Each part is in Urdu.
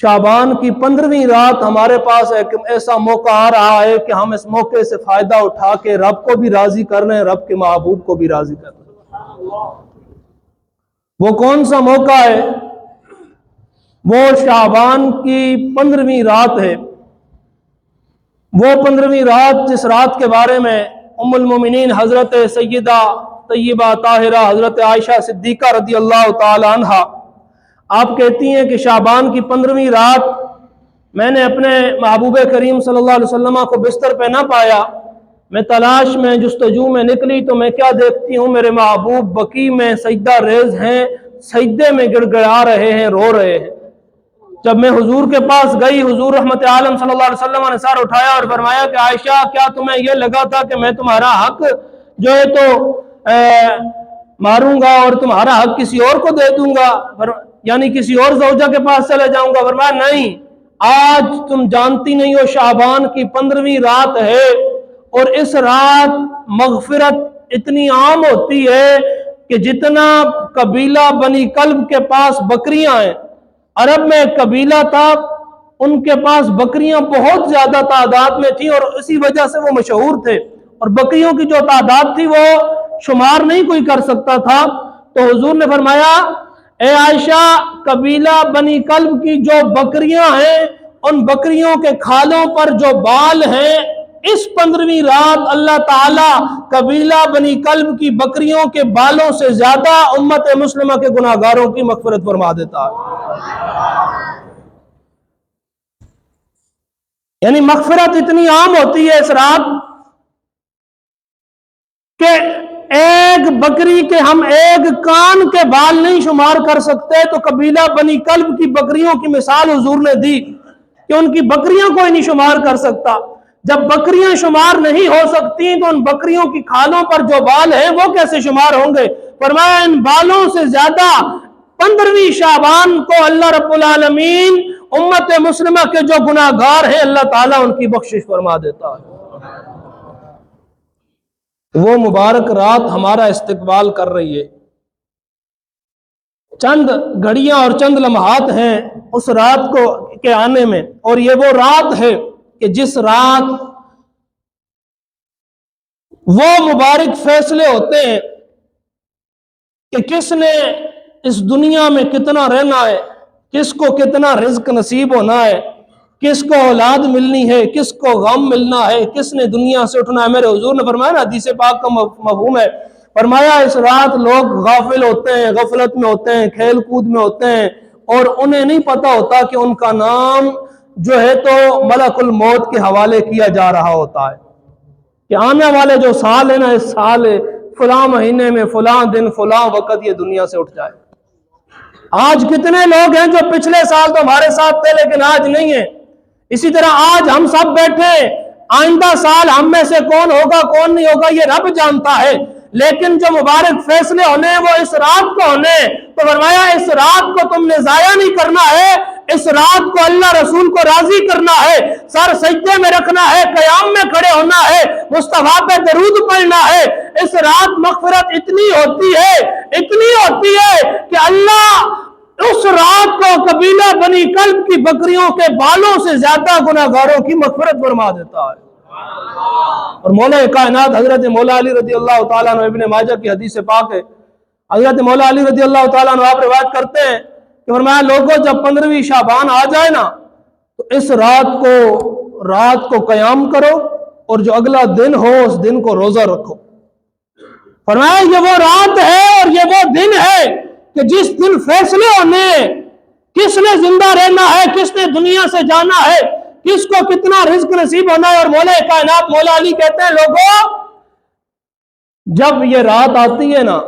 شعبان کی 15ویں رات ہمارے پاس ایک ایسا موقع آ رہا ہے کہ ہم اس موقع سے فائدہ اٹھا کے رب کو بھی راضی کر رہے ہیں، رب کے محبوب کو بھی راضی کر رہے ہیں۔ وہ کون سا موقع ہے؟ وہ شعبان کی 15ویں رات ہے۔ وہ 15ویں رات جس رات کے بارے میں ام المومنین حضرت سیدہ طیبہ طاہرہ حضرت عائشہ صدیقہ رضی اللہ تعالی عنہا آپ کہتی ہیں کہ شعبان کی 15ویں رات میں نے اپنے محبوب کریم صلی اللہ علیہ وسلم کو بستر پہ نہ پایا، میں تلاش میں جستجو میں نکلی تو میں کیا دیکھتی ہوں، میرے محبوب بقیع میں سجدہ ریز ہیں، سجدے میں گڑ گڑا رہے ہیں، رو رہے ہیں۔ جب میں حضور کے پاس گئی، حضور رحمت عالم صلی اللہ علیہ وسلم نے سر اٹھایا اور فرمایا کہ عائشہ کیا تمہیں یہ لگا تھا کہ میں تمہارا حق جو ہے تو ماروں گا اور تمہارا حق کسی اور کو دے دوں گا، یعنی کسی اور زوجہ کے پاس چلے جاؤں گا؟ فرمایا نہیں، آج تم جانتی نہیں ہو شعبان کی 15ویں رات ہے، اور اس رات مغفرت اتنی عام ہوتی ہے کہ جتنا قبیلہ بنی کلب کے پاس بکریاں ہیں، عرب میں ایک قبیلہ تھا، ان کے پاس بکریاں بہت زیادہ تعداد میں تھیں اور اسی وجہ سے وہ مشہور تھے، اور بکریوں کی جو تعداد تھی وہ شمار نہیں کوئی کر سکتا تھا۔ تو حضور نے فرمایا اے عائشہ، قبیلہ بنی کلب کی جو بکریاں ہیں، ان بکریوں کے کھالوں پر جو بال ہیں، اس 15ویں رات اللہ تعالیٰ قبیلہ بنی کلب کی بکریوں کے بالوں سے زیادہ امت مسلمہ کے گناہگاروں کی مغفرت فرما دیتا ہے۔ یعنی مغفرت اتنی عام ہوتی ہے اس رات کہ ایک بکری کے ہم ایک کان کے بال نہیں شمار کر سکتے، تو قبیلہ بنی کلب کی بکریوں کی مثال حضور نے دی کہ ان کی بکریاں کوئی نہیں شمار کر سکتا۔ جب بکریاں شمار نہیں ہو سکتی تو ان بکریوں کی کھالوں پر جو بال ہیں وہ کیسے شمار ہوں گے؟ فرمایا ان بالوں سے زیادہ 15ویں شعبان کو اللہ رب العالمین امت مسلمہ کے جو گناہگار ہیں اللہ تعالیٰ ان کی بخشش فرما دیتا ہے۔ وہ مبارک رات ہمارا استقبال کر رہی ہے، چند گھڑیاں اور چند لمحات ہیں اس رات کو کے آنے میں، اور یہ وہ رات ہے کہ جس رات وہ مبارک فیصلے ہوتے ہیں کہ کس نے اس دنیا میں کتنا رہنا ہے، کس کو کتنا رزق نصیب ہونا ہے، کس کو اولاد ملنی ہے، کس کو غم ملنا ہے، کس نے دنیا سے اٹھنا ہے۔ میرے حضور نے فرمایا نا، حدیث پاک کا مفہوم ہے، فرمایا اس رات لوگ غافل ہوتے ہیں، غفلت میں ہوتے ہیں، کھیل کود میں ہوتے ہیں، اور انہیں نہیں پتا ہوتا کہ ان کا نام جو ہے تو ملک الموت کے حوالے کیا جا رہا ہوتا ہے کہ آنے والے جو سال ہے نا، اس سال فلاں مہینے میں فلاں دن فلاں وقت یہ دنیا سے اٹھ جائے۔ آج کتنے لوگ ہیں جو پچھلے سال تو ہمارے ساتھ تھے لیکن آج نہیں ہیں، اسی طرح آج ہم سب بیٹھے، آئندہ سال ہم میں سے کون ہوگا کون نہیں ہوگا یہ رب جانتا ہے، لیکن جو مبارک فیصلے ہونے ہیں وہ اس رات کو ہونے ہیں۔ تو فرمایا اس رات کو تم نے ضائع نہیں کرنا ہے، اس رات کو اللہ رسول کو راضی کرنا ہے، سر سجدے میں رکھنا ہے، قیام میں کھڑے ہونا ہے، مصطفیٰ پہ درود پڑھنا ہے۔ اس رات مغفرت اتنی ہوتی ہے کہ اللہ اس رات کو قبیلہ بنی کلب کی بکریوں کے بالوں سے زیادہ گناہگاروں کی مغفرت فرما دیتا ہے۔ اور مولا کائنات حضرت مولا علی رضی اللہ تعالیٰ عنہ، ابن ماجہ کی حدیث پاک ہے، حضرت مولا علی رضی اللہ تعالیٰ عنہ آپ روایت کرتے ہیں کہ فرمایا لوگوں جب 15ویں شعبان آ جائے نا تو اس رات کو قیام کرو، اور جو اگلا دن ہو اس دن کو روزہ رکھو۔ فرمایا یہ وہ رات ہے اور یہ وہ دن ہے کہ جس دن فیصلے ہونے، کس نے زندہ رہنا ہے، کس نے دنیا سے جانا ہے، کس کو کتنا رزق نصیب ہونا ہے۔ اور مولا کائنات مولا علی کہتے ہیں لوگوں جب یہ رات آتی ہے نا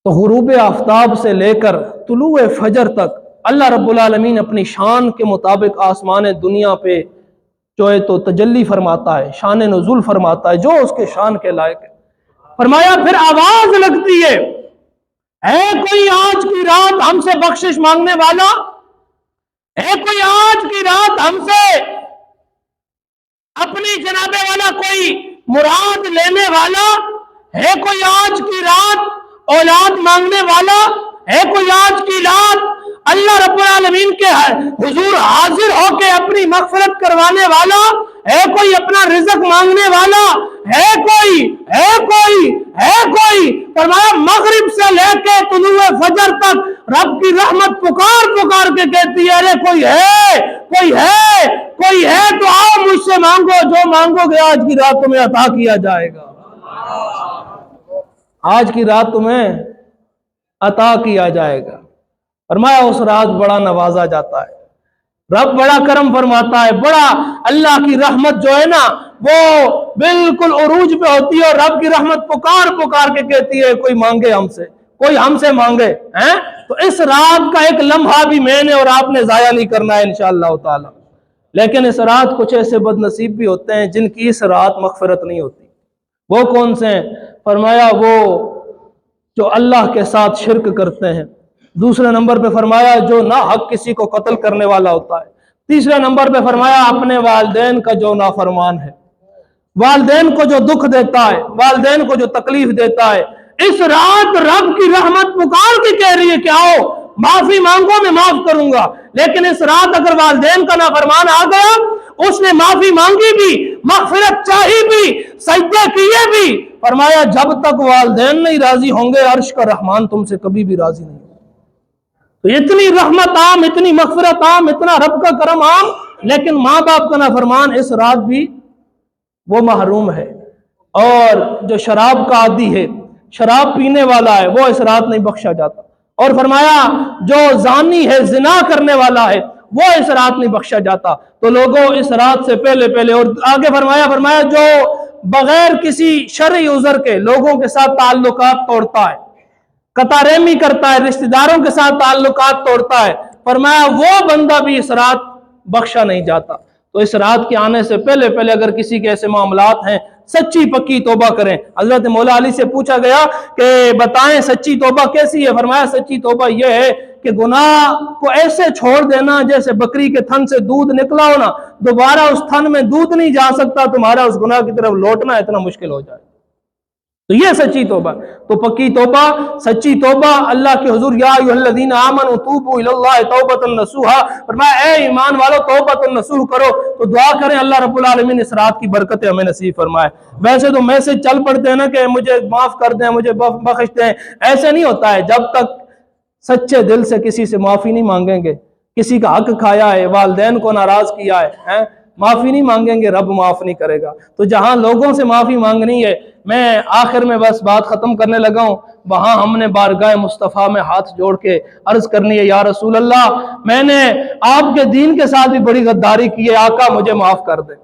تو غروب آفتاب سے لے کر طلوع فجر تک اللہ رب العالمین اپنی شان کے مطابق آسمان دنیا پہ جو ہے تو تجلی فرماتا ہے، شان نزول فرماتا ہے جو اس کے شان کے لائق ہے۔ فرمایا پھر آواز لگتی ہے، اے کوئی آج کی رات ہم سے بخشش مانگنے والا، اے کوئی آج کی رات ہم سے اپنی جناب والا کوئی مراد لینے والا، ہے کوئی آج کی رات اولاد مانگنے والا، ہے کوئی آج کی رات اللہ رب العالمین کے حضور حاضر ہو کے اپنی مغفرت کروانے والا ہے کوئی؟ اپنا رزق مانگنے والا ہے کوئی؟ فرمایا مغرب سے لے کے طلوع فجر تک رب کی رحمت پکار پکار کے کہتی ہے ارے کوئی ہے تو آؤ مجھ سے مانگو، جو مانگو گے آج کی رات تمہیں عطا کیا جائے گا، آج کی رات تمہیں عطا کیا جائے گا۔ فرمایا اس رات بڑا نوازا جاتا ہے، رب بڑا کرم فرماتا ہے، بڑا اللہ کی رحمت جو ہے نا وہ بالکل عروج پہ ہوتی ہے، اور رب کی رحمت پکار پکار کے کہتی ہے کوئی مانگے ہم سے، کوئی ہم سے مانگے ہیں۔ تو اس رات کا ایک لمحہ بھی میں نے اور آپ نے ضائع نہیں کرنا ہے انشاءاللہ تعالی۔ لیکن اس رات کچھ ایسے بد نصیب بھی ہوتے ہیں جن کی اس رات مغفرت نہیں ہوتی۔ وہ کون سے ہیں؟ فرمایا وہ جو اللہ کے ساتھ شرک کرتے ہیں، دوسرے نمبر پہ فرمایا جو نا حق کسی کو قتل کرنے والا ہوتا ہے، تیسرے نمبر پہ فرمایا اپنے والدین کا جو نافرمان ہے، والدین کو جو دکھ دیتا ہے، والدین کو جو تکلیف دیتا ہے۔ اس رات رب کی رحمت پکار کے کہہ رہی ہے کہ آؤ معافی مانگو میں معاف کروں گا، لیکن اس رات اگر والدین کا نافرمان آ گیا، اس نے معافی مانگی بھی، مغفرت چاہی بھی، سجدے کیے بھی، فرمایا جب تک والدین نہیں راضی ہوں گے عرش کا رحمان تم سے کبھی بھی راضی نہیں ہوگا۔ تو اتنی رحمت عام، اتنی مغفرت عام، اتنا رب کا کرم عام، لیکن ماں باپ کا نافرمان اس رات بھی وہ محروم ہے۔ اور جو شراب کا عادی ہے، شراب پینے والا ہے، وہ اس رات نہیں بخشا جاتا۔ اور فرمایا جو زانی ہے، زنا کرنے والا ہے، وہ اس رات نہیں بخشا جاتا۔ تو لوگوں اس رات سے پہلے اور آگے فرمایا جو بغیر کسی شرعی عذر کے لوگوں کے ساتھ تعلقات توڑتا ہے، قطع رحمی کرتا ہے، رشتہ داروں کے ساتھ تعلقات توڑتا ہے، فرمایا وہ بندہ بھی اس رات بخشا نہیں جاتا۔ تو اس رات کے آنے سے پہلے اگر کسی کے ایسے معاملات ہیں، سچی پکی توبہ کریں۔ حضرت مولا علی سے پوچھا گیا کہ بتائیں سچی توبہ کیسی ہے؟ فرمایا سچی توبہ یہ ہے کہ گناہ کو ایسے چھوڑ دینا جیسے بکری کے تھن سے دودھ نکلا ہو نا، دوبارہ اس تھن میں دودھ نہیں جا سکتا، تمہارا اس گناہ کی طرف لوٹنا اتنا مشکل ہو جائے۔ تو یہ سچی توبہ، تو پکی توبہ، سچی توبہ اللہ کے حضور یا ایھا الذین آمنوا توبوا الی اللہ توبۃ نصوحا، فرمایا اے ایمان والو توبۃ نصوح کرو۔ تو دعا کریں اللہ رب العالمین اس رات کی برکتیں ہمیں نصیب فرمائے۔ ویسے تو میسج چل پڑتے ہیں نا کہ مجھے معاف کر دیں، مجھے بخش دیں، ایسے نہیں ہوتا ہے۔ جب تک سچے دل سے کسی سے معافی نہیں مانگیں گے، کسی کا حق کھایا ہے، والدین کو ناراض کیا ہے، معافی نہیں مانگیں گے، رب معاف نہیں کرے گا۔ تو جہاں لوگوں سے معافی مانگنی ہے، میں آخر میں بس بات ختم کرنے لگا ہوں، وہاں ہم نے بارگاہ مصطفیٰ میں ہاتھ جوڑ کے عرض کرنی ہے یا رسول اللہ میں نے آپ کے دین کے ساتھ بھی بڑی غداری کی ہے، آقا مجھے معاف کر دے۔